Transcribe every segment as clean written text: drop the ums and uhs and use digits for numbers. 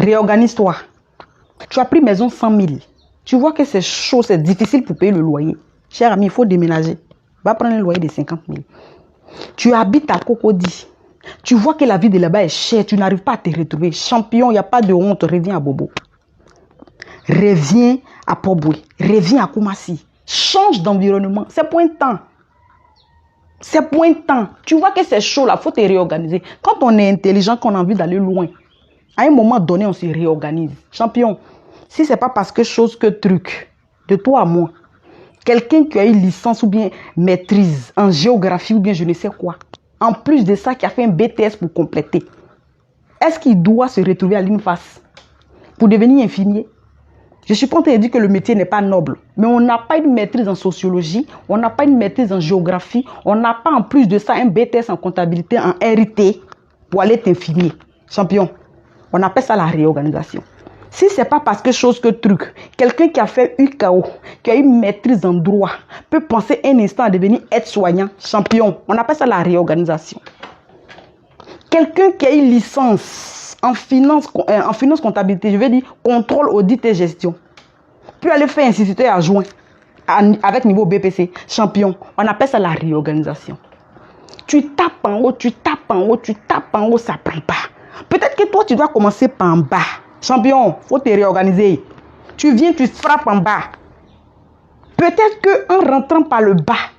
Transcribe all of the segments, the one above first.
Réorganise-toi. Tu as pris maison 100 000. Tu vois que c'est chaud, c'est difficile pour payer le loyer. Cher ami, il faut déménager. Va prendre un loyer de 50 000. Tu habites à Cocody. Tu vois que la vie de là-bas est chère. Tu n'arrives pas à te retrouver. Champion, il n'y a pas de honte. Reviens à Bobo. Reviens à Poboué. Reviens à Koumassi. Change d'environnement. C'est pour un temps. C'est pour un temps. Tu vois que c'est chaud là. Il faut te réorganiser. Quand on est intelligent, qu'on a envie d'aller loin, à un moment donné, on se réorganise. Champion, si ce n'est pas parce que chose que truc, de toi à moi, quelqu'un qui a une licence ou bien maîtrise en géographie ou bien je ne sais quoi, en plus de ça, qui a fait un BTS pour compléter, est-ce qu'il doit se retrouver à l'INFAS pour devenir infirmier? Je suis pas en train de dire que le métier n'est pas noble, mais on n'a pas une maîtrise en sociologie, on n'a pas une maîtrise en géographie, on n'a pas en plus de ça un BTS en comptabilité, en RIT pour aller être infirmier. Champion, on appelle ça la réorganisation. Si ce n'est pas parce que chose que truc, quelqu'un qui a fait UKO, qui a une maîtrise en droit, peut penser un instant à devenir aide-soignant, champion, on appelle ça la réorganisation. Quelqu'un qui a une licence en finance comptabilité, je veux dire contrôle, audit et gestion, peut aller faire instituteur adjoint avec niveau BPC, champion, on appelle ça la réorganisation. Tu tapes en haut, tu tapes en haut, tu tapes en haut, ça ne prend pas. Peut-être que toi, tu dois commencer par en bas. Champion, il faut te réorganiser. Tu viens, tu frappes en bas. Peut-être qu'en rentrant par le bas,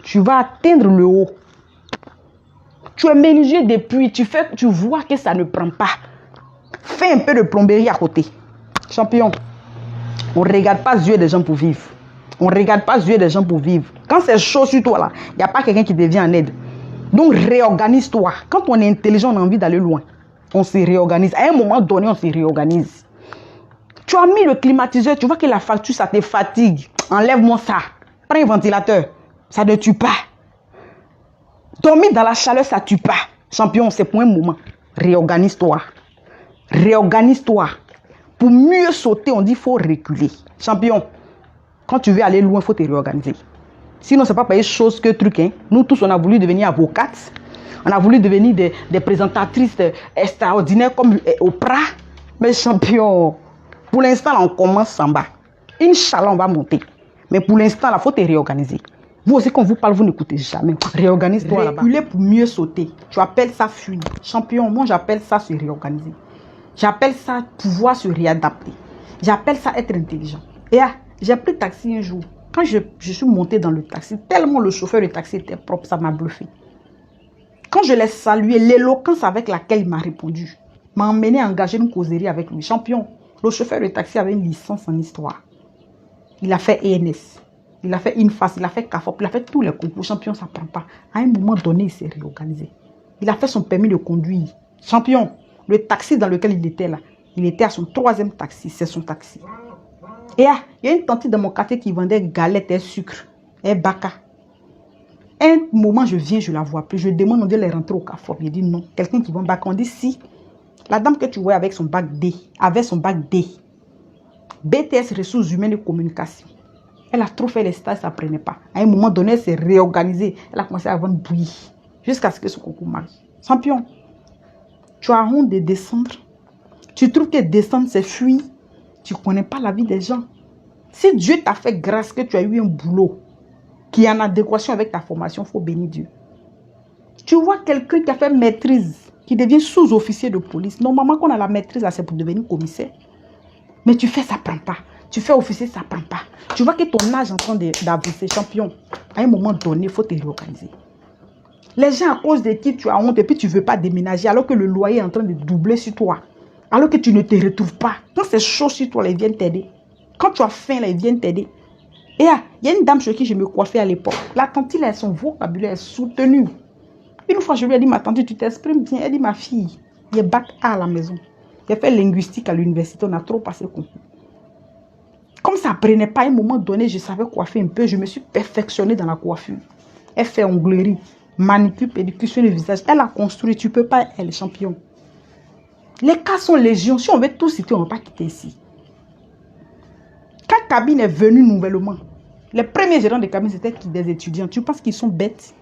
tu vas atteindre le haut. Tu es menuisier depuis, tu vois que ça ne prend pas. Fais un peu de plomberie à côté. Champion, on ne regarde pas les yeux des gens pour vivre. On ne regarde pas les yeux des gens pour vivre. Quand c'est chaud sur toi, là, il n'y a pas quelqu'un qui te vient en aide. Donc réorganise-toi. Quand on est intelligent, on a envie d'aller loin. On se réorganise. À un moment donné, on se réorganise. Tu as mis le climatiseur, tu vois que la facture, ça te fatigue. Enlève-moi ça. Prends un ventilateur. Ça ne tue pas. Dormir dans la chaleur, ça ne tue pas. Champion, c'est pour un moment. Réorganise-toi. Réorganise-toi. Pour mieux sauter, on dit qu'il faut reculer. Champion, quand tu veux aller loin, il faut te réorganiser. Sinon, ce n'est pas par les choses que truc. Hein. Nous tous, on a voulu devenir avocates. On a voulu devenir des présentatrices extraordinaires comme Oprah. Mais champion, pour l'instant, on commence en bas. Inch'Allah, on va monter. Mais pour l'instant, il faut te réorganiser. Vous aussi, quand vous parle, vous n'écoutez jamais. Réorganise-toi là-bas. Reculer pour mieux sauter. Tu appelles ça fuir. Champion, moi, j'appelle ça se réorganiser. J'appelle ça pouvoir se réadapter. J'appelle ça être intelligent. Et j'ai pris taxi un jour. Quand je suis montée dans le taxi, tellement le chauffeur de taxi était propre, ça m'a bluffé. Quand je l'ai salué, l'éloquence avec laquelle il m'a répondu m'a emmené à engager une causerie avec lui. Champion, le chauffeur de taxi avait une licence en histoire. Il a fait ENS, il a fait INFAS, il a fait CAFOP, il a fait tous les concours. Champion, ça ne prend pas. À un moment donné, il s'est réorganisé. Il a fait son permis de conduire. Champion, le taxi dans lequel il était là, il était à son 3e taxi, c'est son taxi. Et il y a une tante dans mon quartier qui vendait galettes et sucre et baka. Un moment, je viens, je ne la vois plus. Je demande, on dit, elle est rentrée au CAFOP. Il dit non. Quelqu'un qui vend bac, on dit si. La dame que tu vois avec son bac D, avait son bac D. BTS, ressources humaines et communication. Elle a trop fait les stages, ça ne prenait pas. À un moment donné, elle s'est réorganisée. Elle a commencé à vendre bouillie. Jusqu'à ce que ce concours marche. Champion, tu as honte de descendre. Tu trouves que descendre, c'est fuir. Tu ne connais pas la vie des gens. Si Dieu t'a fait grâce que tu as eu un boulot qui est en adéquation avec ta formation, il faut bénir Dieu. Tu vois quelqu'un qui a fait maîtrise, qui devient sous-officier de police. Normalement, quand on a la maîtrise, c'est pour devenir commissaire. Mais tu fais, ça ne prend pas. Tu fais officier, ça ne prend pas. Tu vois que ton âge est en train d'avancer, champion. À un moment donné, il faut te réorganiser. Les gens, à cause de qui tu as honte et puis tu ne veux pas déménager, alors que le loyer est en train de doubler sur toi. Alors que tu ne te retrouves pas. Quand c'est chaud sur toi, ils viennent t'aider. Quand tu as faim, ils viennent t'aider. Et il y a une dame chez qui je me coiffais à l'époque. La tante, son vocabulaire est soutenu. Une fois, je lui ai dit, ma tante, tu t'exprimes bien. Elle dit, ma fille, il y a bac A à la maison. J'ai fait linguistique à l'université, on a trop passé le concours. Comme ça ne prenait pas, à un moment donné, je savais coiffer un peu. Je me suis perfectionnée dans la coiffure. Elle fait onglerie, manicure, pédicure, le visage. Elle a construit, tu ne peux pas, elle est champion. Les cas sont légion. Si on veut tout citer, on ne va pas quitter ici. Quand cabine est venue nouvellement, les premiers gérants de cabine, c'était des étudiants. Tu penses qu'ils sont bêtes?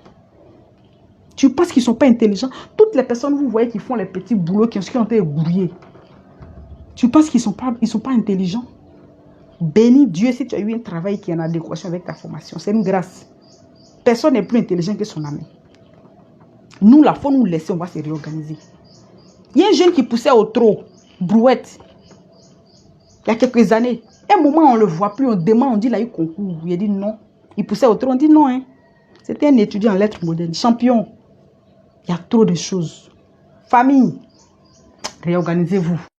Tu penses qu'ils ne sont pas intelligents? Toutes les personnes, vous voyez, qui font les petits boulots, qui ont été ébrouillés. Tu penses qu'ils sont pas intelligents? Bénis Dieu si tu as eu un travail qui est en adéquation avec ta formation. C'est une grâce. Personne n'est plus intelligent que son ami. Nous, là, il faut nous laisser, on va se réorganiser. Il y a un jeune qui poussait au trot, brouette, il y a quelques années. À un moment, on ne le voit plus, on demande, on dit, il a eu concours. Il a dit non. Il poussait au trot, on dit non. Hein. C'était un étudiant en lettres modernes, champion. Il y a trop de choses. Famille, réorganisez-vous.